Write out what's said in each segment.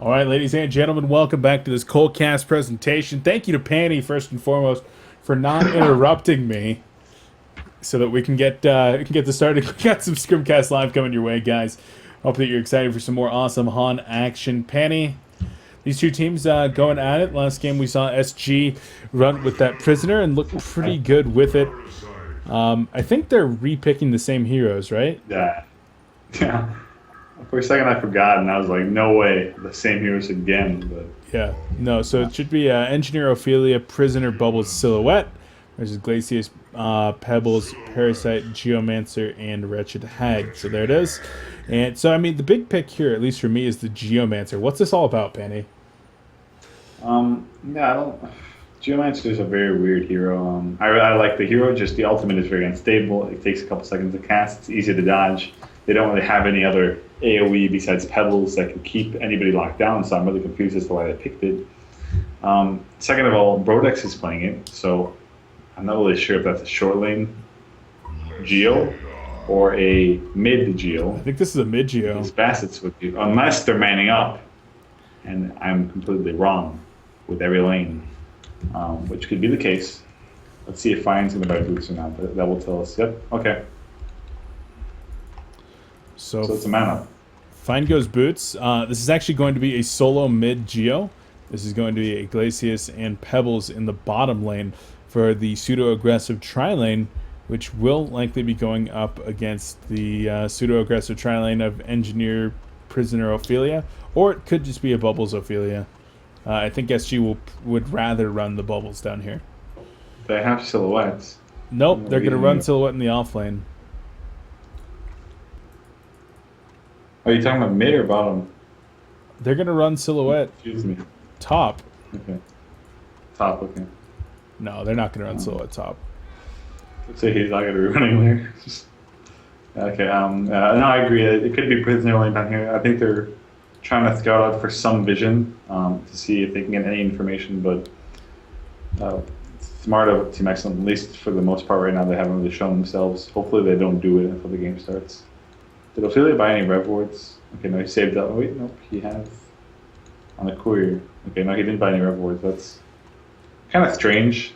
All right, ladies and gentlemen, welcome back to this Coldcast presentation. Thank you to Panny, first and foremost, for not interrupting me so that we can get this started. We got some Scrimcast Live coming your way, guys. Hope that you're excited for some more awesome Han action. Panny, these two teams going at it. Last game we saw SG run with that prisoner and look pretty good with it. I think they're repicking the same heroes, right? Yeah. Yeah. For a second I forgot, and I was like, no way, the same heroes again. But Yeah, no, so it should be Engineer Ophelia, Prisoner Bubbles Silhouette versus Glacius, Pebbles, Parasite, Geomancer, and Wretched Hag. So there it is. And so, I mean, the big pick here, at least for me, is the Geomancer. What's this all about, Penny? Yeah, I don't. Geomancer is a very weird hero. I like the hero, just the ultimate is very unstable. It takes a couple seconds to cast, it's easy to dodge. They don't really have any other AoE besides Pebbles that can keep anybody locked down, so I'm really confused as to why they picked it. Second of all, Brodex is playing it, so I'm not really sure if that's a short lane Geo or a mid Geo. I think this is a mid Geo. His facets would be, unless they're manning up, and I'm completely wrong with every lane, which could be the case. Let's see if Fine's going to buy boots or not. That will tell us. Yep, okay. So it's a mana. Fine goes boots. This is actually going to be a solo mid Geo. This is going to be a Glacius and Pebbles in the bottom lane for the pseudo-aggressive tri-lane, which will likely be going up against the pseudo-aggressive tri-lane of Engineer Prisoner Ophelia, or it could just be a Bubbles Ophelia. I think SG would rather run the Bubbles down here. They have silhouettes. Nope, they're going to run Silhouette in the off lane. Are you talking about mid or bottom? They're going to run Silhouette. Excuse me. Top. Okay. Top, okay. No, they're not going to run Silhouette top. Let's say he's not going to be running there. Okay, no, I agree. It could be Prisoner lane down here. I think they're trying to scout out for some vision to see if they can get any information, but it's smart of Team Excellent, at least for the most part right now. They haven't really shown themselves. Hopefully they don't do it until the game starts. Did Ophelia buy any rev wards? Okay, no, he saved up. Oh, wait, nope, he has on the courier. Okay, no, he didn't buy any rev wards. That's kind of strange.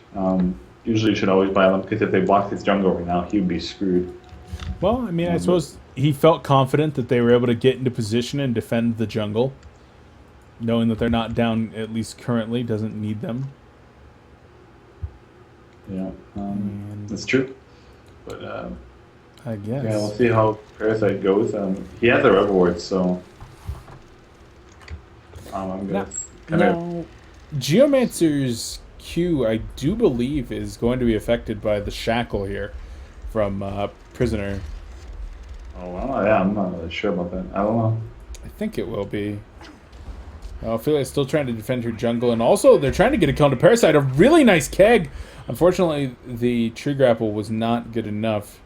Usually you should always buy them, because if they blocked his jungle right now, he would be screwed. Well, I mean, I suppose he felt confident that they were able to get into position and defend the jungle, knowing that they're not down, at least currently, doesn't need them. Yeah, that's true. But I guess. yeah, we'll see how Parasite goes. He has the rev wards, so I'm gonna Now, Geomancer's Q, I do believe, is going to be affected by the shackle here from Prisoner. Oh, well, yeah, I'm not really sure about that. I don't know. I think it will be. Ophelia's still trying to defend her jungle, and also they're trying to get a kill to Parasite. A really nice keg. Unfortunately, the tree grapple was not good enough.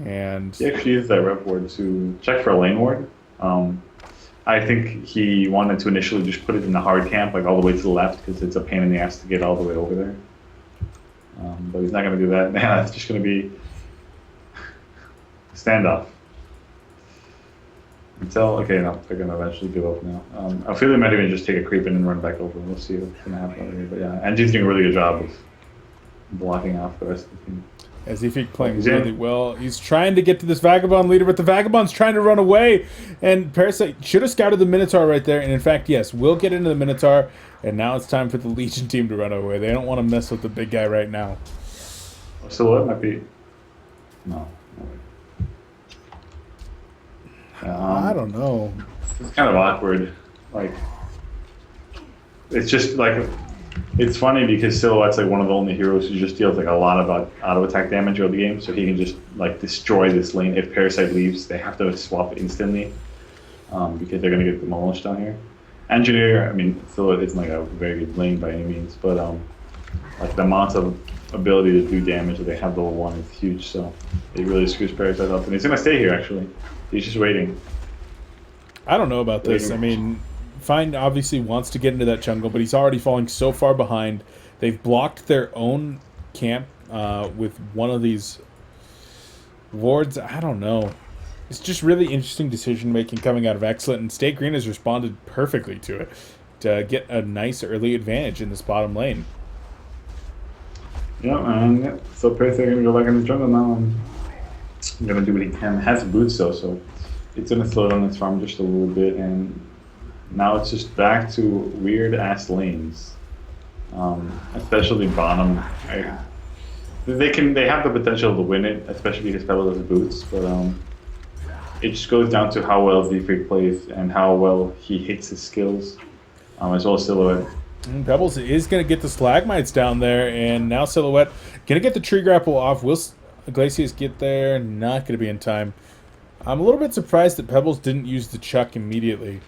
And He actually used that rev ward to check for a lane ward. I think he wanted to initially just put it in the hard camp, like all the way to the left, because it's a pain in the ass to get all the way over there. But he's not going to do that. Man, it's just going to be standoff. Until, okay, no, they're going to eventually give up now. I feel they might even just take a creep in and run back over. We'll see what's going to happen over here. But yeah, Angie's doing a really good job of blocking off the rest of the team. as if he's playing really well. He's trying to get to this Vagabond leader, but the Vagabond's trying to run away. And Parasite should have scouted the Minotaur right there. And in fact, yes, we'll get into the Minotaur. And now it's time for the Legion team to run away. They don't want to mess with the big guy right now. Silhouette might be... No. I don't know. It's kind of awkward. Like, it's just like... It's funny because Silhouette's like one of the only heroes who just deals like a lot of auto attack damage over the game, so he can just like destroy this lane. If Parasite leaves, they have to swap instantly because they're gonna get demolished down here. Engineer, I mean, Silhouette isn't like a very good lane by any means, but like the amount of ability to do damage that they have level 1 is huge, so it really screws Parasite up. And he's gonna stay here actually. He's just waiting. I don't know about this. I mean, Fine obviously wants to get into that jungle, but he's already falling so far behind. They've blocked their own camp with one of these wards. I don't know. It's just really interesting decision making coming out of xCet, and stayGreen has responded perfectly to it to get a nice early advantage in this bottom lane. Yeah, and yeah, so Percy are gonna go back in the jungle now, and gonna do what he can. Has boots though, so it's gonna slow down his farm just a little bit, and now it's just back to weird ass lanes, especially bottom. They have the potential to win it, especially because Pebble has boots, but it just goes down to how well Z-Freak plays and how well he hits his skills, as well as Silhouette. And Pebbles is going to get the Stalagmites down there, and now Silhouette going to get the tree grapple off. Will Iglesias get there? Not going to be in time. I'm a little bit surprised that Pebbles didn't use the Chuck immediately.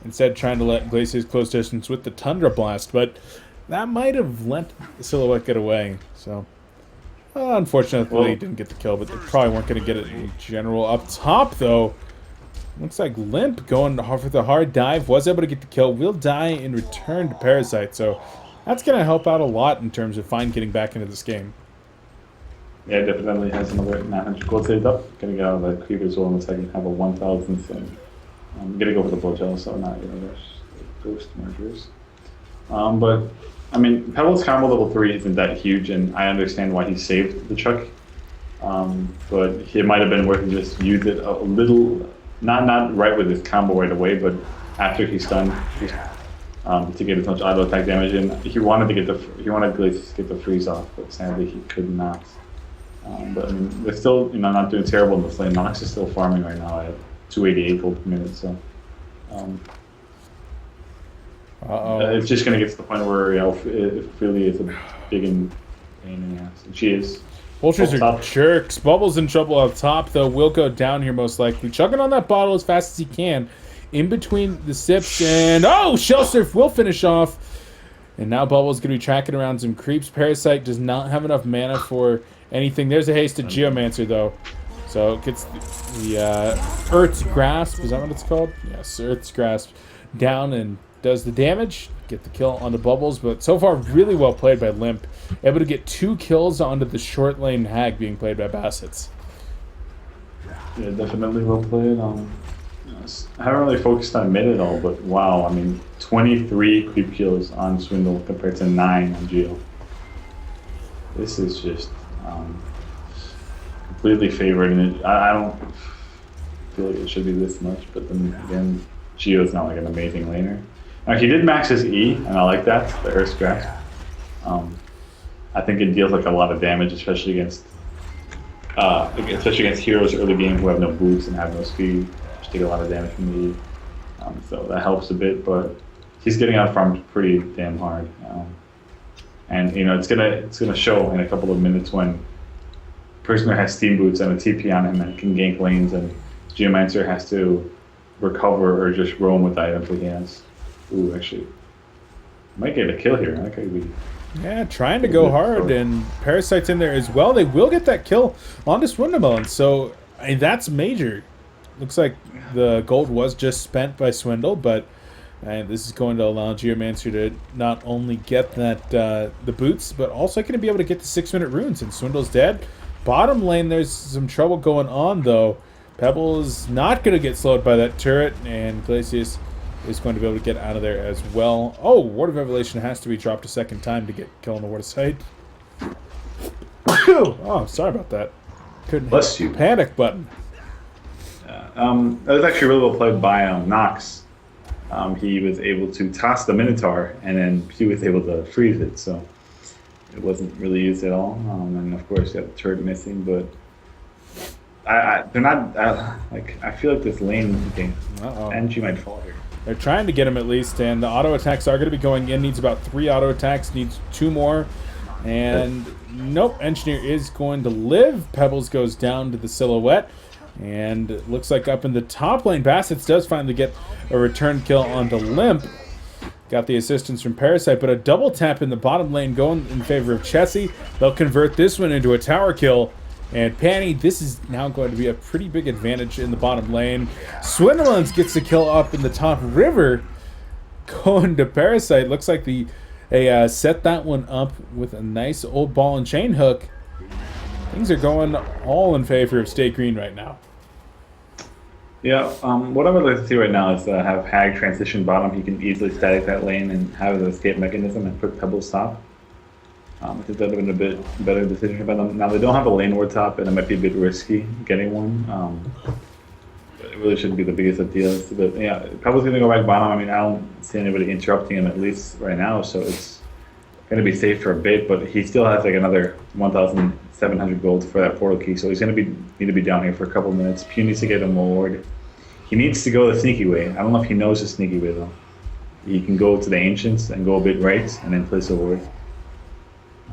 Instead, trying to let Iglesias close distance with the Tundra Blast, but that might have let Silhouette get away. So, unfortunately, he didn't get the kill, but they probably weren't going to get it in general. Up top, though, looks like Limp going for the hard dive, was able to get the kill, will die in return to Parasite, so that's going to help out a lot in terms of Fine getting back into this game. Yeah, definitely has another 900 gold saved up. Gonna get out of that creep as well in a second, have a 1000 thing. I'm gonna go for the blowtail, so not gonna rush the ghost mergers. But, I mean, Pebble's combo level 3 isn't that huge, and I understand why he saved the Chuck. But it might have been worth to just use it a little. Not right with his combo right away, but after he's done, to get as much auto attack damage in. He wanted to get the freeze off, but sadly he could not. But I mean, they're still not doing terrible in the lane. Nox is still farming right now at 288 gold per minute, so it's just gonna get to the point where it really is a big pain in the ass. And she is. Vultures are jerks. Bubbles in trouble up top, though. Will go down here most likely. Chugging on that bottle as fast as he can. In between the sips, and Shell Surf will finish off. And now Bubbles going to be tracking around some creeps. Parasite does not have enough mana for anything. There's a hasted Geomancer, though. So it gets the Earth's Grasp. Is that what it's called? Yes, Earth's Grasp. Down and does the damage. Get the kill onto Bubbles, but so far really well played by Limp. Able to get 2 kills onto the short lane Hag being played by Bassets. Yeah, definitely well played. I haven't really focused on mid at all, but wow, I mean, 23 creep kills on Swindle compared to 9 on Geo. This is just completely favored, and I don't feel like it should be this much, but then again, Geo's not like an amazing laner. Now, he did max his E, and I like that, the Earth's Grasp. I think it deals like a lot of damage, especially against heroes early game who have no boots and have no speed. Just take a lot of damage from the E. So that helps a bit, but he's getting out farmed pretty damn hard. And it's gonna show in a couple of minutes when Prisoner has steam boots and a TP on him and can gank lanes, and Geomancer has to recover or just roam with the items that he has. Ooh, actually, might get a kill here. That could be. Yeah, trying to go hard, and Parasite's in there as well. They will get that kill onto Swindlemelon, so that's major. Looks like the gold was just spent by Swindle, but this is going to allow Geomancer to not only get that the boots, but also going to be able to get the 6-minute runes, and Swindle's dead. Bottom lane, there's some trouble going on, though. Pebble is not going to get slowed by that turret, and Iglesias is going to be able to get out of there as well. Word of Revelation has to be dropped a second time to get kill on the Word of Sight. Sorry about that. Couldn't Bless hit you. Panic button. That was actually really well played by Nox. He was able to toss the Minotaur, and then he was able to freeze it, so it wasn't really used at all. And of course, you have the turret missing, but they're not I feel like this lane game, and she might fall here. They're trying to get him at least, and the auto attacks are going to be going in. Needs about 3 auto attacks, needs 2 more. And nope, Engineer is going to live. Pebbles goes down to the Silhouette. And it looks like up in the top lane, Bassets does finally get a return kill onto Limp. Got the assistance from Parasite, but a double tap in the bottom lane going in favor of Chessie. They'll convert this one into a tower kill. And Panny, this is now going to be a pretty big advantage in the bottom lane. Swindlelands gets the kill up in the top river. Going to Parasite. Looks like they set that one up with a nice old ball and chain hook. Things are going all in favor of stayGreen right now. Yeah, what I would like to see right now is have Hag transition bottom. He can easily static that lane and have an escape mechanism and put Pebble top. I think that would have been a bit better decision by them. Now they don't have a lane ward top, and it might be a bit risky getting one. But it really shouldn't be the biggest of deals. But yeah, Pebble's going to go back bottom. I mean, I don't see anybody interrupting him at least right now, so it's going to be safe for a bit. But he still has like another 1,700 gold for that portal key, so he's going to need to be down here for a couple of minutes. Pew needs to get him a ward. He needs to go the sneaky way. I don't know if he knows the sneaky way though. He can go to the ancients and go a bit right, and then place a ward.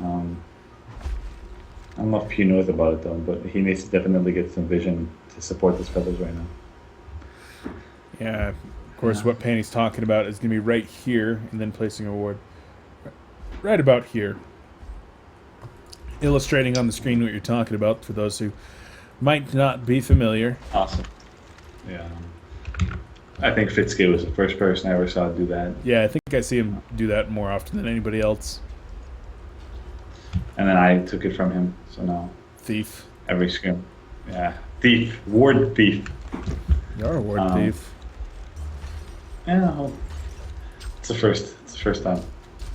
I don't know if Pew knows about it though, but he needs to definitely get some vision to support this Pebbles right now. Yeah, of course, what Panny's talking about is going to be right here, and then placing a ward right about here. Illustrating on the screen what you're talking about for those who might not be familiar. Awesome. Yeah. I think Fitzke was the first person I ever saw do that. Yeah, I think I see him do that more often than anybody else. And then I took it from him, so now Thief. every scrim. Yeah. Thief. Ward thief. You're a ward thief. Yeah, well, it's the first time.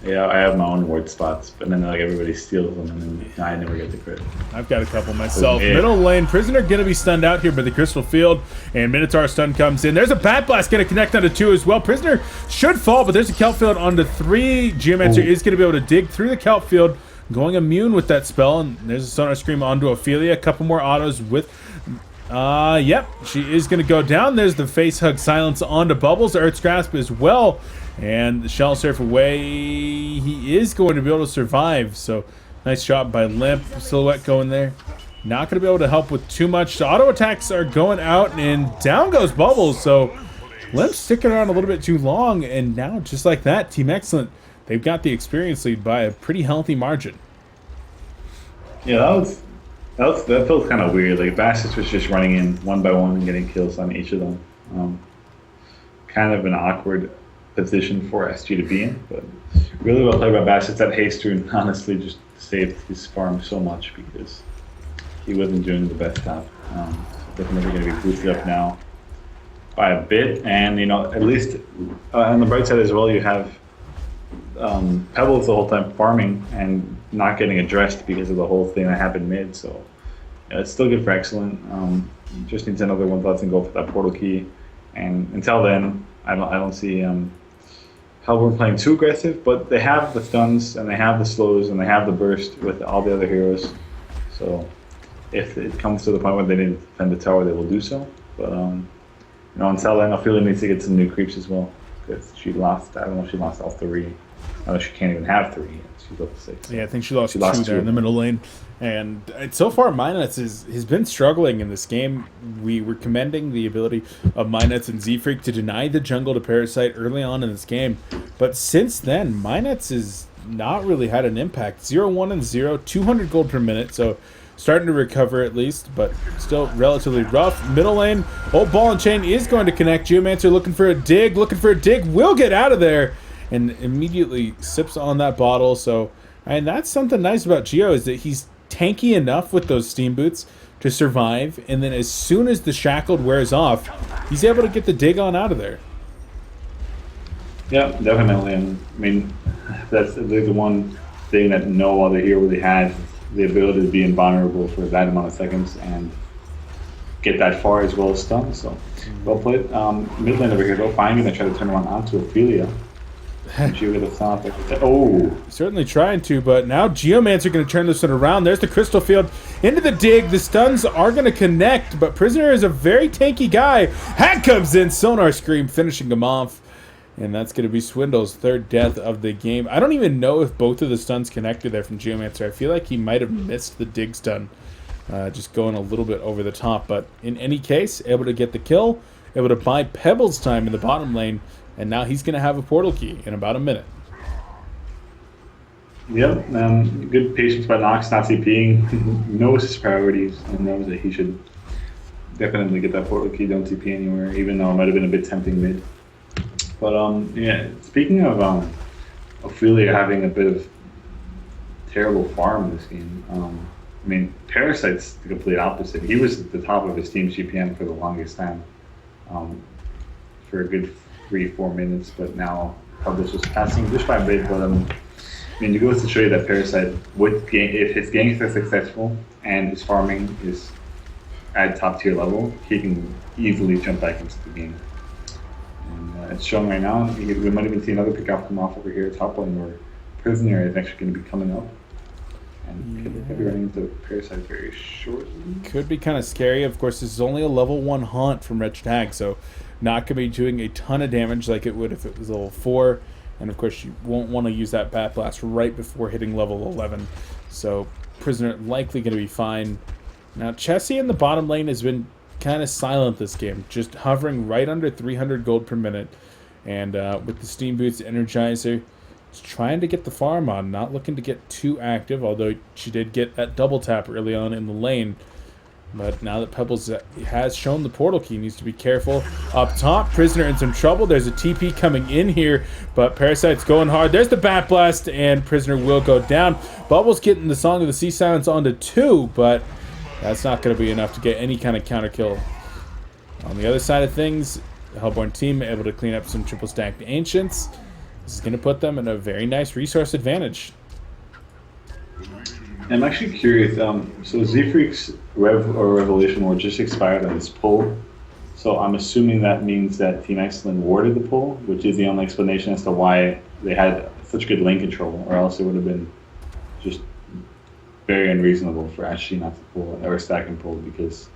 Yeah, I have my own ward spots, but then like everybody steals them, and then I never get the crit. I've got a couple myself. Middle lane, Prisoner going to be stunned out here by the Crystal Field, and Minotaur stun comes in. There's a Bat Blast going to connect onto 2 as well. Prisoner should fall, but there's a Kelp Field onto 3. Geomancer is going to be able to dig through the Kelp Field, going immune with that spell, and there's a Sonar Scream onto Ophelia. A couple more autos with... yep, she is going to go down. There's the Face Hug Silence onto Bubbles. Earth's Grasp as well. And the Shell Surf away. He is going to be able to survive. So, nice shot by Limp. Silhouette going there. Not going to be able to help with too much. The auto attacks are going out, and down goes Bubbles. So, Limp's sticking around a little bit too long. And now, just like that, Team Excellent, they've got the experience lead by a pretty healthy margin. Yeah, that felt kind of weird. Like Bastards was just running in one by one and getting kills on each of them. Kind of an awkward position for SG to be in, but really well played by Bastards. That Haster honestly just saved his farm so much because he wasn't doing the best job. Definitely going to be boosted up now by a bit, and at least on the bright side as well, you have Pebbles the whole time farming and not getting addressed because of the whole thing that happened mid. So yeah, it's still good for Excellent. Just needs another 1,000 gold for that portal key, and until then, I don't see Hellborn playing too aggressive. But they have the stuns and they have the slows and they have the burst with all the other heroes. So if it comes to the point where they need to defend the tower, they will do so. But until then, Ophelia needs to get some new creeps as well because she lost. I don't know if she lost all 3. I know she can't even have 3 yet. She's up to 6. Yeah, I think she lost 2 there in the middle lane. And so far, Minets has been struggling in this game. We were commending the ability of Minets and Z-Freak to deny the jungle to Parasite early on in this game. But since then, Minets has not really had an impact. 0-1 and 0, 200 gold per minute. So starting to recover at least, but still relatively rough. Middle lane, Ball and Chain is going to connect. Geomancer looking for a dig, will get out of there. And immediately sips on that bottle. So, and that's something nice about Geo is that he's tanky enough with those steam boots to survive. And then as soon as the shackled wears off, he's able to get the dig on out of there. Yeah, definitely. And I mean, that's the one thing that no other hero really has: the ability to be invulnerable for that amount of seconds and get that far as well as stun. So, well played. Mid lane over here, though, I'm going to try to turn around onto Ophelia. Certainly trying to, but now Geomancer going to turn this one around. There's the Crystal Field into the dig. The stuns are going to connect, but Prisoner is a very tanky guy. Hag comes in, Sonar Scream finishing him off, and that's going to be Swindle's 3rd death of the game. I don't even know if both of the stuns connected there from Geomancer. I feel like he might have missed the dig stun, just going a little bit over the top, but in any case, able to get the kill, able to buy Pebbles time in the bottom lane. And now he's going to have a portal key in about a minute. Yep, good patience by Nox, not TPing, knows his priorities, and knows that he should definitely get that portal key, don't TP anywhere, even though it might have been a bit tempting mid. But yeah, speaking of Ophelia having a bit of terrible farm in this game, I mean, Parasite's the complete opposite. He was at the top of his team GPM for the longest time, for a good 3-4 minutes, but now Pebbles was passing just by a bit. But I mean, it goes to show you that Parasite, if his ganks are successful and his farming is at top tier level, he can easily jump back into the game. And it's showing right now. We might even see another pick off come off over here at top lane, where Prisoner is actually going to be coming up. And could be running into Parasite very shortly. Could be kind of scary. Of course, this is only a level 1 haunt from Wretched Hag, so not going to be doing a ton of damage like it would if it was level 4. And of course, you won't want to use that Bat Blast right before hitting level 11. So Prisoner likely going to be fine. Now, Chessie in the bottom lane has been kind of silent this game, just hovering right under 300 gold per minute. And with the Steam Boots Energizer, just trying to get the farm on, not looking to get too active, although she did get that double tap early on in the lane. But now that Pebbles has shown the portal key, needs to be careful. Up top, Prisoner in some trouble. There's a TP coming in here, but Parasite's going hard. There's the Bat Blast, and Prisoner will go down. Bubbles getting the Song of the Sea Silence onto 2, but that's not going to be enough to get any kind of counter kill. On the other side of things, the Hellborn team able to clean up some triple stacked Ancients. This is going to put them in a very nice resource advantage. I'm actually curious. So Z-Freak's Revelation War just expired on this pull. So I'm assuming that means that Team Excellent warded the pull, which is the only explanation as to why they had such good lane control, or else it would have been just very unreasonable for Ashley not to pull or stack and pull, because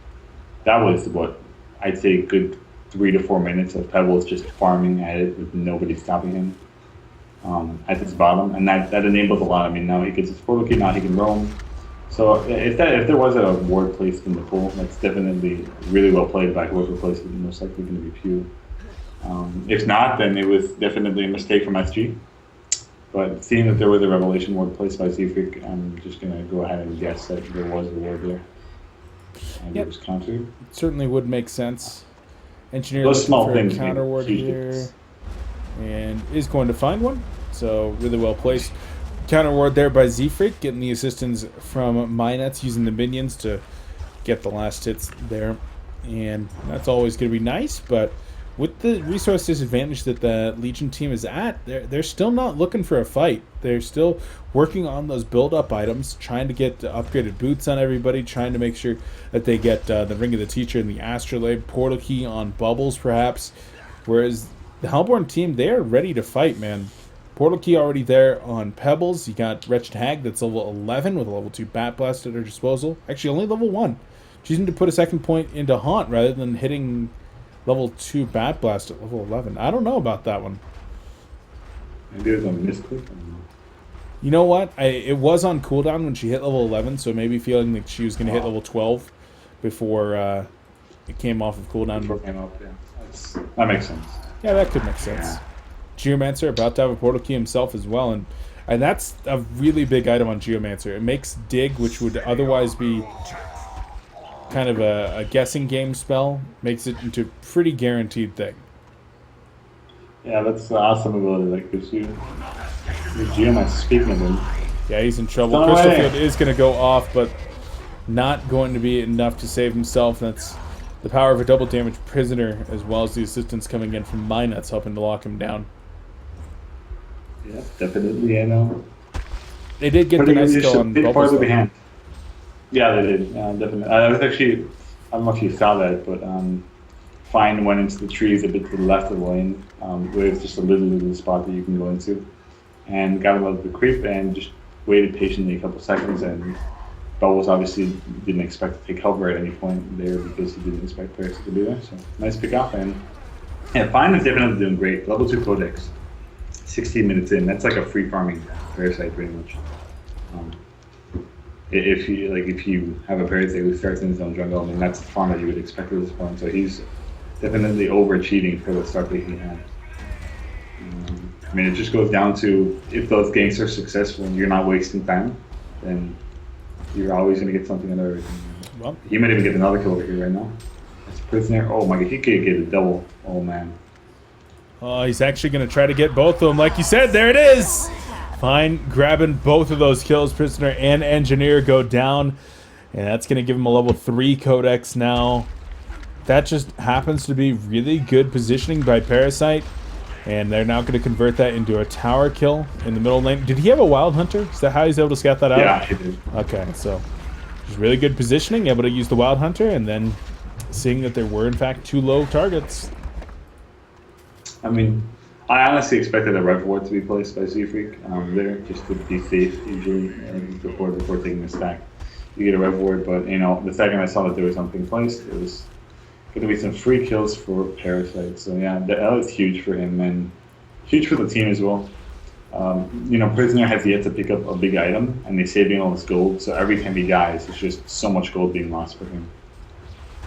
that was what I'd say a good 3 to 4 minutes of Pebbles just farming at it with nobody stopping him at his bottom, and that enabled a lot. I mean, now he gets his portal key, now he can roam. So if there was a ward placed in the pool, that's definitely really well played by whoever placed it. Most likely going to be Pew. If not, then it was definitely a mistake from SG. But seeing that there was a Revelation ward placed by Z-Freak, I'm just going to go ahead and guess that there was a ward there. And it was countered. It certainly would make sense. Engineer Those looking small for things a counter ward here. And is going to find one. So really well placed. Counter ward there by Z-Freak, getting the assistance from Minets, using the minions to get the last hits there. And that's always going to be nice, but with the resource disadvantage that the Legion team is at, they're still not looking for a fight. They're still working on those build-up items, trying to get upgraded boots on everybody, trying to make sure that they get the Ring of the Teacher and the Astrolabe, Portal Key on Bubbles, perhaps. Whereas the Hellborn team, they are ready to fight, man. Portal Key already there on Pebbles. You got Wretched Hag that's level 11 with a level 2 Bat Blast at her disposal. Actually, only level 1. She's going to put a second point into Haunt rather than hitting level 2 Bat Blast at level 11. I don't know about that one. Maybe it was on misclick. You know what? It was on cooldown when she hit level 11, so maybe feeling like she was going to hit level 12 before it came off of cooldown. Yeah. That makes sense. Yeah, that could make sense. Yeah. Geomancer about to have a portal key himself as well, and that's a really big item on Geomancer. It makes Dig, which would otherwise be kind of a guessing game spell, makes it into a pretty guaranteed thing. Yeah, that's the awesome ability that gives you the Geomancer. Speaking of him. Yeah, he's in trouble. Crystal Field is going to go off, but not going to be enough to save himself. That's the power of a double damage Prisoner, as well as the assistance coming in from Minets helping to lock him down. Yeah, definitely, I know. They did get the nice kill on Bubbles. Yeah, they did. Definitely. I was actually, I don't know if you saw that, but Fine went into the trees a bit to the left of the lane, where it's just a little spot that you can go into, and got a little bit creep and just waited patiently a couple seconds, and Bubbles obviously didn't expect to take cover at any point there because he didn't expect players to be there. So nice pick off, and yeah, Fine is definitely doing great. Level 2 Codex, 16 minutes in. That's like a free farming Parasite pretty much. If you have a Parasite who starts in his own jungle, I mean that's the farm that you would expect at this point. So he's definitely over-cheating for the start that he had. I mean, it just goes down to if those ganks are successful and you're not wasting time, then you're always going to get something under everything. Well, he might even get another kill over here right now. That's Prisoner. Oh my god, he could get a double. Oh man. Oh, he's actually going to try to get both of them. Like you said, there it is. Fine, grabbing both of those kills. Prisoner and Engineer go down. And that's going to give him a level 3 Codex now. That just happens to be really good positioning by Parasite. And they're now going to convert that into a tower kill in the middle lane. Did he have a Wild Hunter? Is that how he's able to scout that out? Yeah, he did. Okay, so just really good positioning, able to use the Wild Hunter, and then seeing that there were, in fact, 2 low targets. I mean, I honestly expected a Rev Ward to be placed by Z-Freak there, just to be safe, usually, before taking the stack. You get a Rev Ward, but, you know, the second I saw that there was something placed, it was going to be some free kills for Parasite. So, yeah, that was huge for him, and huge for the team as well. You know, Prisoner has yet to pick up a big item, and they're saving all this gold, so every time he dies, it's just so much gold being lost for him.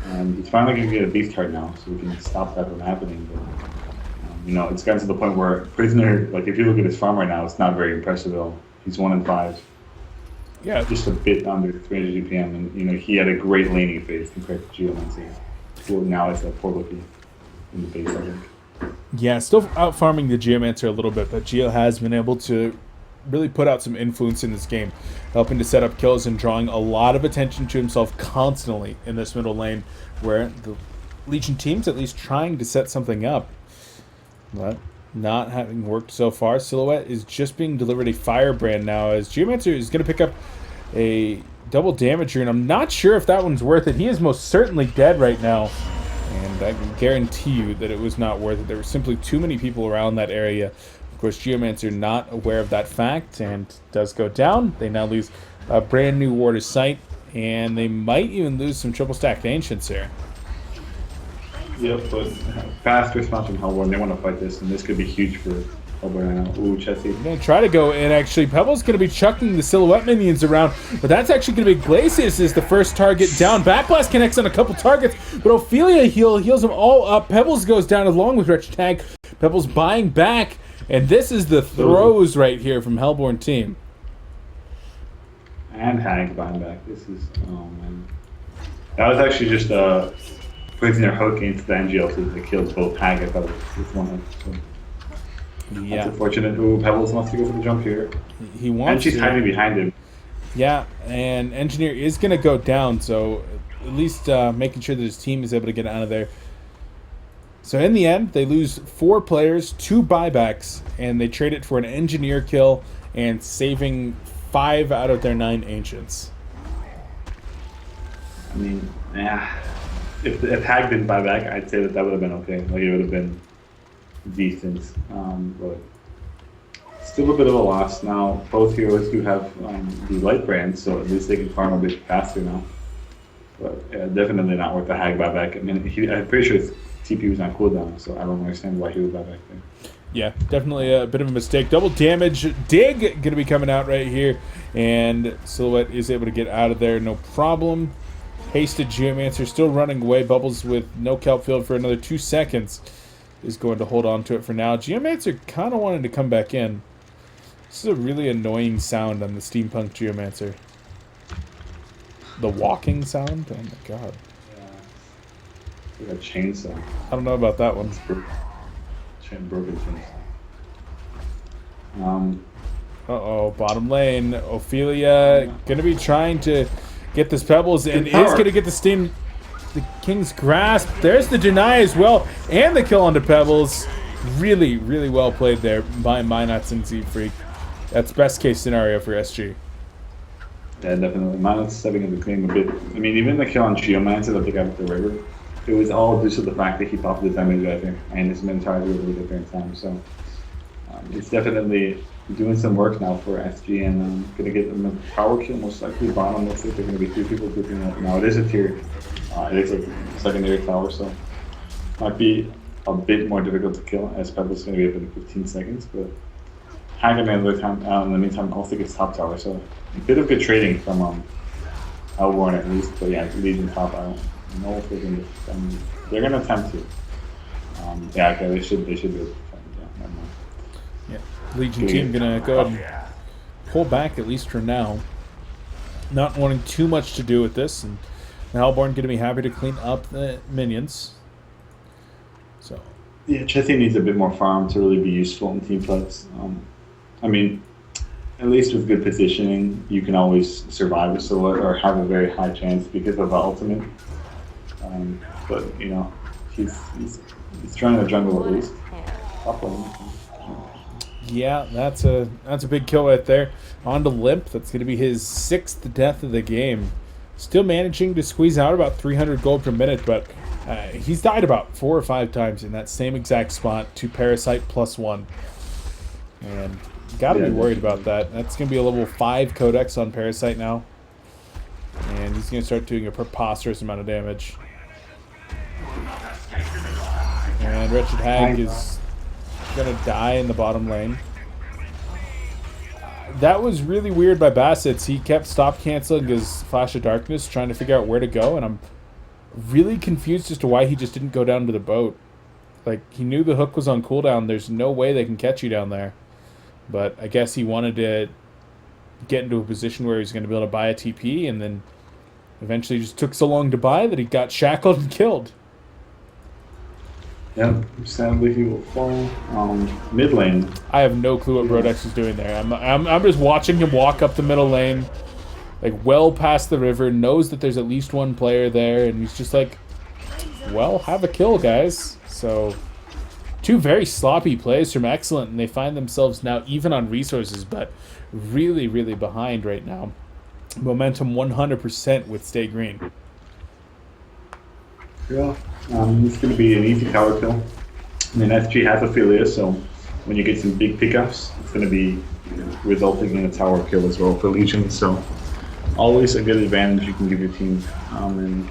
And he's finally going to get a beast card now, so we can stop that from happening. But, you know, it's gotten to the point where Prisoner, like, if you look at his farm right now, it's not very impressive at all. He's 1 in 5. Yeah. Just a bit under 300 GPM, and, you know, he had a great laning phase compared to Geomancy. So now it's a poor looking in the base, I think. Yeah, still out farming the Geomancer a little bit, but Geo has been able to really put out some influence in this game, helping to set up kills and drawing a lot of attention to himself constantly in this middle lane, where the Legion team's at least trying to set something up. But not having worked so far, Silhouette is just being delivered a Firebrand now, as Geomancer is going to pick up a double damage rune. I'm not sure if that one's worth it. He is most certainly dead right now, and I can guarantee you that it was not worth it. There were simply too many people around that area. Of course, Geomancer not aware of that fact and does go down. They now lose a brand new Ward of Sight, and they might even lose some triple stacked Ancients here. Yep, but fast response from Hellborn. They want to fight this, and this could be huge for Hellborn right now. Ooh, Chessie. I'm going to try to go in, actually. Pebble's going to be chucking the Silhouette minions around, but that's actually going to be Glacius is the first target down. Backblast connects on a couple targets, but Ophelia heals them all up. Pebbles goes down along with Wretched Tag. Pebbles buying back, and this is the throws right here from Hellborn team. And Hag buying back. This is, oh man. That was actually just putting their hook into the NGL so that kills both Hag and Pebbles with 1 hook. So. Yeah. That's unfortunate. Ooh, Pebbles wants to go for the jump here. He wants and she's to. hiding behind him. Yeah, and Engineer is going to go down, so at least making sure that his team is able to get out of there. So in the end, they lose 4 players, 2 buybacks, and they trade it for an Engineer kill and saving 5 out of their 9 Ancients. I mean, yeah. If Hag didn't buy back, I'd say that would have been okay. Like, it would have been decent. But still a bit of a loss. Now, both heroes do have the light brands, so at least they can farm a bit faster now. But yeah, definitely not worth the Hag buyback. I mean, I'm pretty sure his TP was on cooldown, so I don't understand why he would buy back there. Yeah, definitely a bit of a mistake. Double damage. Dig going to be coming out right here, and Silhouette is able to get out of there, no problem. Hasted Geomancer still running away. Bubbles with no kelp field for another 2 seconds is going to hold on to it for now. Geomancer kind of wanted to come back in. This is a really annoying sound on the Steampunk Geomancer. The walking sound? Oh my god. Yeah. Like a chainsaw. I don't know about that one. Broken chainsaw. Uh-oh, bottom lane. Ophelia going to be trying to get this Pebbles and is going to get the King's Grasp. There's the deny as well, and the kill onto Pebbles. Really, really well played there by Minots and Z-Freak. That's best case scenario for SG. Yeah, definitely. Minots stepping in the game a bit. I mean, even the kill on Geomancer that they got with the river, it was all due to the fact that he popped the damage right there, and his mentality was a little different time. So it's definitely doing some work now for SG, and going to get them a power kill, most likely bottom. Looks like they're going to be 2 people grouping up. Now it is a tier. It is a secondary tower, so might be a bit more difficult to kill, as Pebbles going to be up in 15 seconds. But Hagen in the meantime also gets top tower, so a bit of good trading from Hellborn at least. But yeah, leading top. I don't know if they're going to. They're going to attempt to. Yeah, okay, they should be able to defend. Yeah, never mind. Yeah, Legion team going to go ahead and pull back at least for now. Not wanting too much to do with this, and Hellborn going to be happy to clean up the minions. So yeah, Chessie needs a bit more farm to really be useful in team fights. I mean, At least with good positioning, you can always survive a silhouette or have a very high chance because of the ultimate. But you know, he's trying to jungle at least. Top lane. Yeah, that's a big kill right there. On to Limp. That's going to be his 6th death of the game. Still managing to squeeze out about 300 gold per minute, but he's died about 4 or 5 times in that same exact spot to Parasite +1. And got to be worried about that. That's going to be a level 5 Codex on Parasite now. And he's going to start doing a preposterous amount of damage. And Wretched Hag is going to die in the bottom lane. That was really weird by Bassett's. He kept stop canceling his Flash of Darkness, trying to figure out where to go, and I'm really confused as to why he just didn't go down to the boat. Like, he knew the hook was on cooldown. There's no way they can catch you down there. But I guess he wanted to get into a position where he's going to be able to buy a TP, and then eventually just took so long to buy that he got shackled and killed. Yep, sadly he will fall. Mid lane. I have no clue what Brodex is doing there. I'm just watching him walk up the middle lane, like well past the river, knows that there's at least one player there, and he's just like, well, have a kill, guys. So, 2 very sloppy plays from xCet, and they find themselves now even on resources, but really, really behind right now. Momentum 100% with stayGreen. Yeah, it's going to be an easy tower kill. I mean, SG has Ophelia, so when you get some big pickups, it's going to be resulting in a tower kill as well for Legion. So always a good advantage you can give your team, and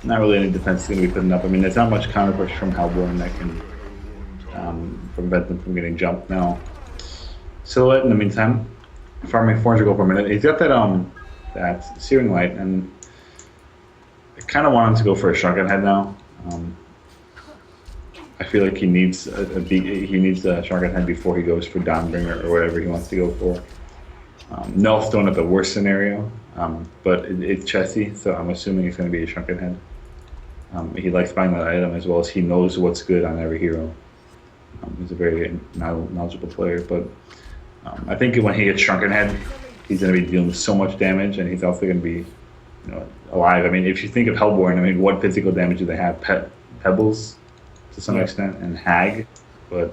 not really any defense is going to be putting up. I mean, there's not much counter push from Hellborn that can prevent them from getting jumped now. Silhouette in the meantime, farming 400 gold per minute. He's got that Searing Light, and I kind of want him to go for a shotgun head now. I feel like he needs a shotgun head before he goes for Dawnbringer or whatever he wants to go for. Null's throwing up the worst scenario, but it's chessy, so I'm assuming it's going to be a shotgun head. He likes buying that item as well as he knows what's good on every hero. He's a very knowledgeable player, but I think when he gets Shrunken Head, he's going to be dealing with so much damage, and he's also going to be, alive. I mean, if you think of Hellborn, I mean, what physical damage do they have? Pebbles, to some extent, and Hag. But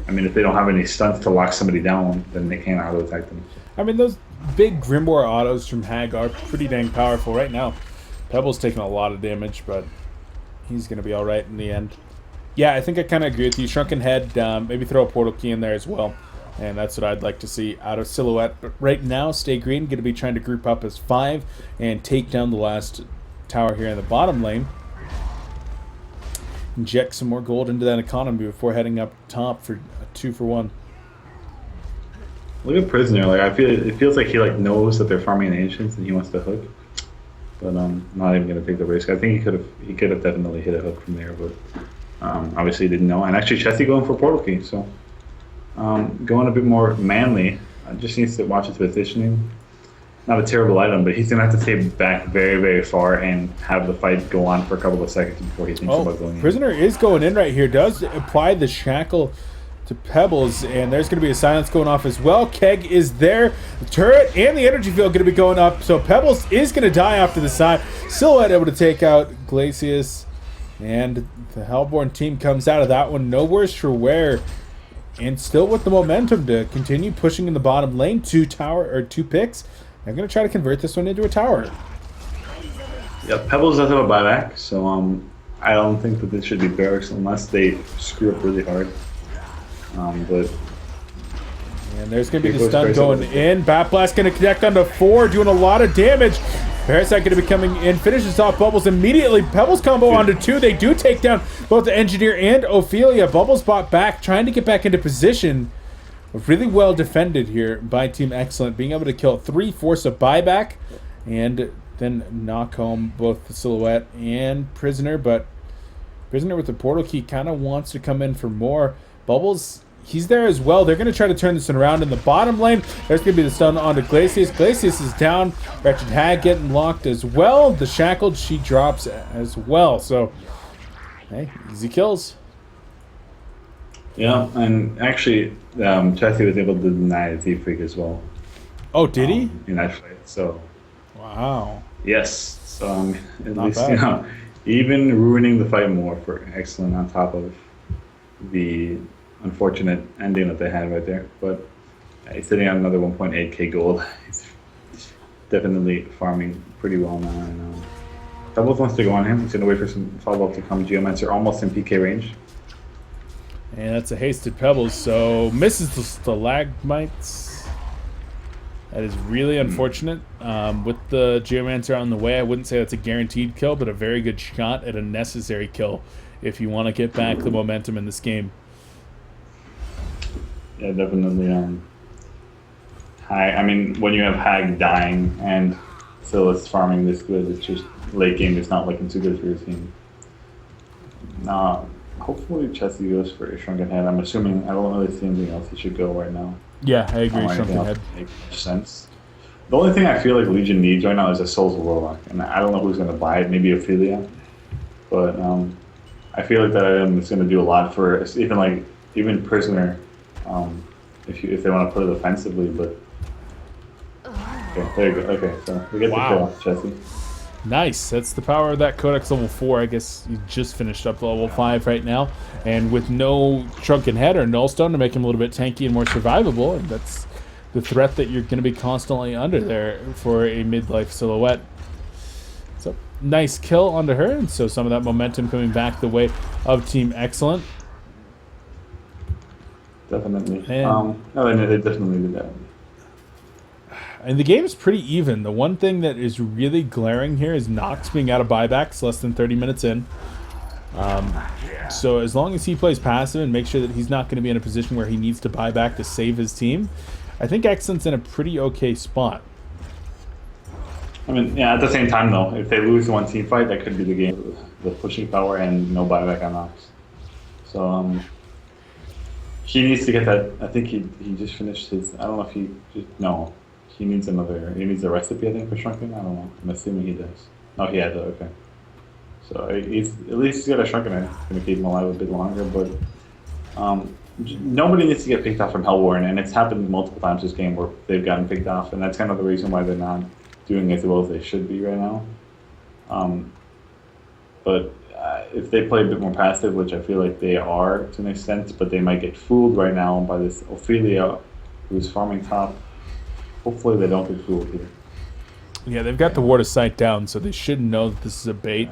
I mean, if they don't have any stunts to lock somebody down, then they can't auto attack them. I mean, those big Grimoire autos from Hag are pretty dang powerful right now. Pebble's taking a lot of damage, but he's going to be all right in the end. Yeah, I think I kind of agree with you. Shrunken Head, maybe throw a portal key in there as well. And that's what I'd like to see out of Silhouette. But right now, stayGreen going to be trying to group up as 5 and take down the last tower here in the bottom lane. Inject some more gold into that economy before heading up top for a 2-for-1. Look at Prisoner. Like, it feels like he knows that they're farming the Ancients and he wants to hook. But I'm not even going to take the risk. I think he could have definitely hit a hook from there, but obviously he didn't know. And actually, Chessie going for portal key, so. Going a bit more manly, just needs to watch his positioning. Not a terrible item, but he's going to have to stay back very, very far and have the fight go on for a couple of seconds before he thinks about going in. Prisoner is going in right here. Does apply the shackle to Pebbles, and there's going to be a silence going off as well. Keg is there. The turret and the energy field going to be going up, so Pebbles is going to die off to the side. Silhouette able to take out Glacius, and the Hellborn team comes out of that one no worse for wear. And still with the momentum to continue pushing in the bottom lane. 2 picks. I'm going to try to convert this one into a tower. Yeah, Pebbles does have a buyback, so I don't think that this should be barracks unless they screw up really hard. But and there's going to be the stun going in. Bat Blast going to connect onto 4, doing a lot of damage. Parasite going to be coming in, finishes off Bubbles immediately. Pebbles combo onto 2. They do take down both the Engineer and Ophelia. Bubbles bought back, trying to get back into position. Really well defended here by Team xCet, being able to kill 3, force a buyback, and then knock home both the Silhouette and Prisoner. But Prisoner with the portal key kind of wants to come in for more. Bubbles, he's there as well. They're going to try to turn this one around in the bottom lane. There's going to be the stun onto Glacius. Glacius is down. Wretched Hag getting locked as well. The Shackled, she drops as well. So, hey, easy kills. Yeah, and actually, Chessie was able to deny a Z-Freak as well. Oh, did he? In that fight. So Wow. yes, so at Not least bad. even ruining the fight more for Excellent on top of the unfortunate ending that they had right there. But he's sitting on another 1.8k gold. He's definitely farming pretty well now. And, Doubles wants to go on him. He's going to wait for some follow-up to come. Geomancer almost in PK range. And that's a hasted Pebbles, so misses the stalagmites. That is really unfortunate. With the Geomancer on the way, I wouldn't say that's a guaranteed kill, but a very good shot at a necessary kill if you want to get back the momentum in this game. Yeah, definitely. I mean, when you have Hag dying and Silas farming this good, it's just late game is not looking too good for your team. Hopefully Chessie goes for a Shrunken Head. I'm assuming I don't really see anything else he should go right now. Yeah, I agree. Shrunken Head makes much sense. The only thing I feel like Legion needs right now is a Souls of Warlock, and I don't know who's going to buy it. Maybe Ophelia, but I feel like that item is going to do a lot for even Prisoner, if they want to put it offensively. But okay, there you go. Okay, so we get the kill, Chessie. Nice. That's the power of that Codex level 4. I guess you just finished up level 5 right now. And with no Shrunken Head or Nullstone to make him a little bit tanky and more survivable, and that's the threat that you're going to be constantly under there for a midlife silhouette. So, nice kill onto her, and so some of that momentum coming back the way of Team Excellent. Definitely. No, they definitely did that. And the game is pretty even. The one thing that is really glaring here is Nox being out of buybacks less than 30 minutes in. So as long as he plays passive and makes sure that he's not going to be in a position where he needs to buy back to save his team, I think Excellent's in a pretty okay spot. I mean, yeah, at the same time, though, if they lose one team fight, that could be the game. The pushing power and no buyback on Nox. So, he needs to get that. I think he just finished his. I don't know if he just. No. He needs a recipe, I think, for Shrunken. I don't know. I'm assuming he does. No, he has it. Okay. So at least he's got a Shrunken. It's going to keep him alive a bit longer. But nobody needs to get picked off from Hellwarren, and it's happened multiple times this game where they've gotten picked off, and that's kind of the reason why they're not doing as well as they should be right now. But if they play a bit more passive, which I feel like they are to an extent, but they might get fooled right now by this Ophelia, who's farming top. Hopefully they don't get fooled here. Yeah, they've got the Ward of Sight down, so they should know that this is a bait.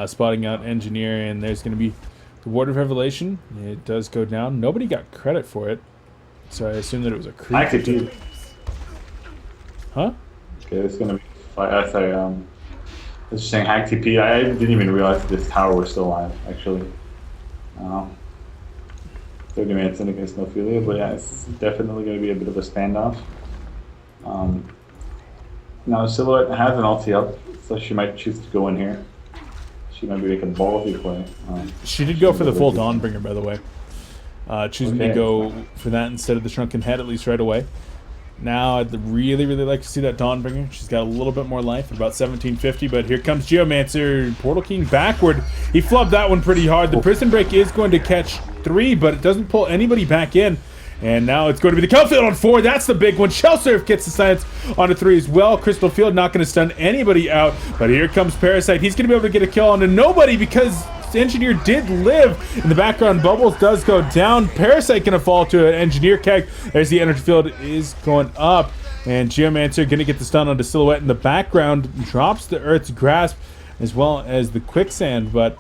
Spotting out Engineer, and there's going to be the Ward of Revelation. It does go down. Nobody got credit for it, so I assume that it was a creep. Actually, huh? Okay, it's going to be... sorry, I was just saying hack TP. I didn't even realize this tower was still alive, actually. 30 minutes in against Ophelia, but yeah, it's definitely going to be a bit of a standoff. Now Silhouette has an ulti up, so she might choose to go in here. She might be making ballsy play. She did go for the full Dawnbringer, by the way. Choosing to go for that instead of the Shrunken Head, at least right away. Now, I'd really, really like to see that Dawnbringer. She's got a little bit more life, about 1750, but here comes Geomancer. Portal King backward. He flubbed that one pretty hard. The Prison Break is going to catch 3, but it doesn't pull anybody back in. And now it's going to be the Kelfield on 4. That's the big one. Shell Surf gets the silence onto 3 as well. Crystal Field not going to stun anybody out. But here comes Parasite. He's going to be able to get a kill onto nobody because Engineer did live. In the background, Bubbles does go down. Parasite going to fall to an Engineer keg. There's the energy field is going up. And Geomancer going to get the stun onto Silhouette in the background. Drops the Earth's Grasp as well as the Quicksand. But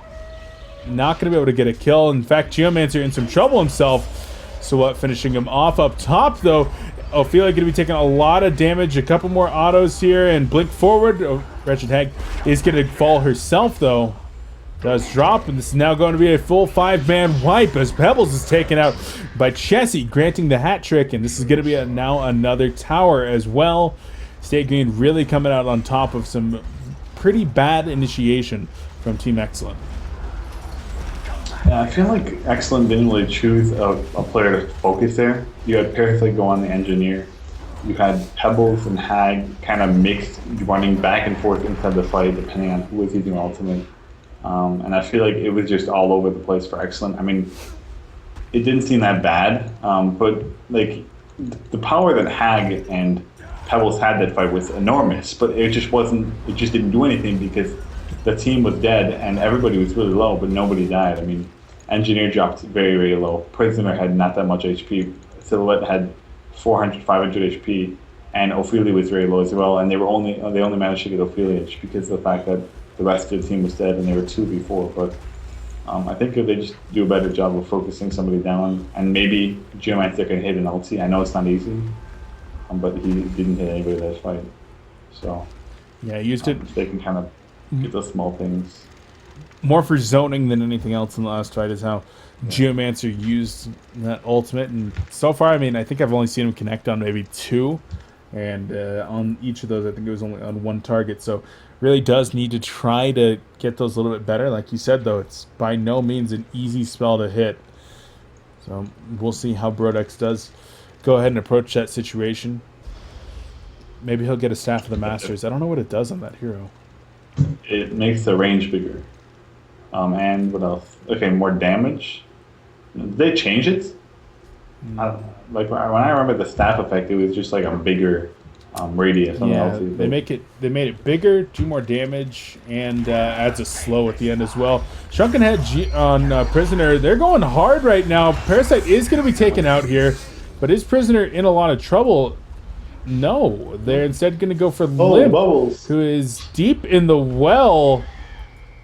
not going to be able to get a kill. In fact, Geomancer in some trouble himself. So what, finishing him off up top, though. Ophelia going to be taking a lot of damage. A couple more autos here and blink forward. Wretched Hag is going to fall herself, though. Does drop, and this is now going to be a full 5-man wipe as Pebbles is taken out by Chessie, granting the hat trick. And this is going to be now another tower as well. stayGreen really coming out on top of some pretty bad initiation from Team Excellent. Yeah, I feel like Excellent didn't really choose a player to focus there. You had Parasite go on the Engineer. You had Pebbles and Hag kind of mixed, running back and forth inside the fight, depending on who was using ultimate. And I feel like it was just all over the place for Excellent. I mean, it didn't seem that bad, but like the power that Hag and Pebbles had that fight was enormous, but it just wasn't. It just didn't do anything because the team was dead and everybody was really low, but nobody died. I mean, Engineer dropped very, very low. Prisoner had not that much HP. Silhouette had 400, 500 HP, and Ophelia was very low as well. And they only managed to get Ophelia because of the fact that the rest of the team was dead, and they were 2 before. But I think if they just do a better job of focusing somebody down, and maybe Geomancer can hit an ulti. I know it's not easy, but he didn't hit anybody that fight. So yeah, he used it. They can kind of get those small things. More for zoning than anything else in the last fight is how Geomancer used that ultimate. And so far, I mean, I think I've only seen him connect on maybe 2. And on each of those, I think it was only on 1 target. So really does need to try to get those a little bit better. Like you said, though, it's by no means an easy spell to hit. So we'll see how Brodex does go ahead and approach that situation. Maybe he'll get a Staff of the Masters. I don't know what it does on that hero. It makes the range bigger. And what else? Okay, more damage. Did they change it? Like when I remember the staff effect, it was just like a bigger radius. Yeah, they made it bigger, do more damage, and adds a slow at the end as well. Shrunken Head on Prisoner, they're going hard right now. Parasite is going to be taken out here, but is Prisoner in a lot of trouble? No, they're instead going to go for Limp, who is deep in the well,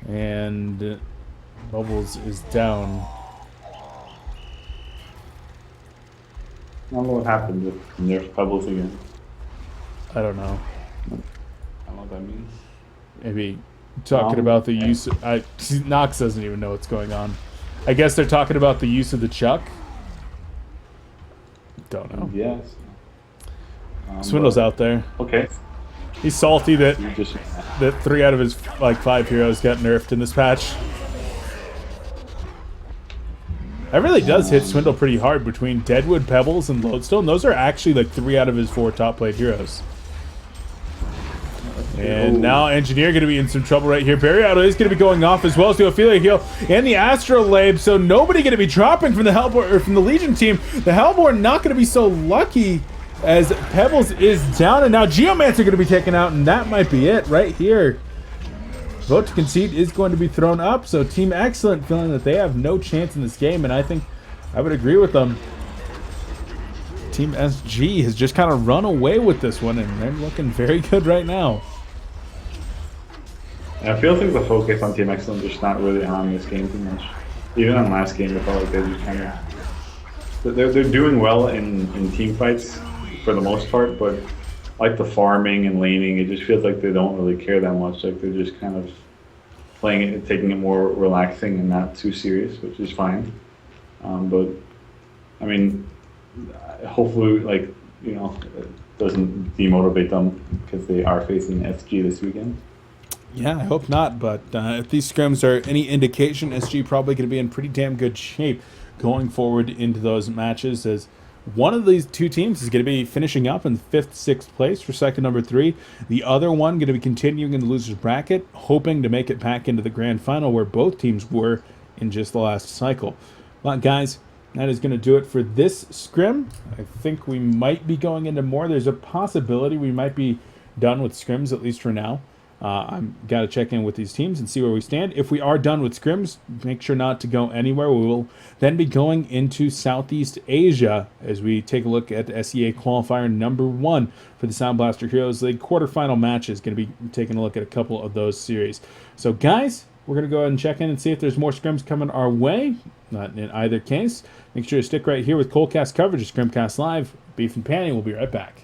and Bubbles is down. I don't know what happened with Nerf Pebbles again. I don't know. I don't know what that means. Maybe talking about the use. Nox doesn't even know what's going on. I guess they're talking about the use of the Chuck. Don't know. Yes. Swindle's out there. Okay. He's salty that 3 out of his 5 heroes got nerfed in this patch. That really does hit Swindle pretty hard between Deadwood, Pebbles, and Lodestone. Those are actually 3 out of his 4 top played heroes. And now Engineer going to be in some trouble right here. Barry Auto is going to be going off as well as the Ophelia heal and the Astrolabe. So nobody going to be dropping from the Hellborn or from the Legion team. The Hellborn not going to be so lucky as Pebbles is down, and now Geomancer going to be taken out, and that might be it right here. Vote to concede is going to be thrown up, so Team Excellent feeling that they have no chance in this game, and I think I would agree with them. Team SG has just kind of run away with this one, and they're looking very good right now. I feel like the focus on Team Excellent is just not really on this game too much. Even on last game, I felt like they just kind of... They're doing well in team fights for the most part, but like the farming and laning, it just feels like they don't really care that much. Like they're just kind of playing it, taking it more relaxing and not too serious, which is fine. But I mean, hopefully, it doesn't demotivate them because they are facing SG this weekend. Yeah, I hope not. But if these scrims are any indication, SG probably going to be in pretty damn good shape going forward into those matches, as one of these 2 teams is going to be finishing up in 5th, 6th place for second number 3. The other one going to be continuing in the loser's bracket, hoping to make it back into the grand final where both teams were in just the last cycle. Well, guys, that is going to do it for this scrim. I think we might be going into more. There's a possibility we might be done with scrims, at least for now. I've got to check in with these teams and see where we stand. If we are done with scrims, make sure not to go anywhere. We will then be going into Southeast Asia as we take a look at the SEA qualifier number 1 for the Sound Blaster Heroes League quarterfinal matches. Going to be taking a look at a couple of those series. So, guys, we're going to go ahead and check in and see if there's more scrims coming our way. Not in either case. Make sure to stick right here with Coldcast coverage of Scrimcast Live. Beef and Panny will be right back.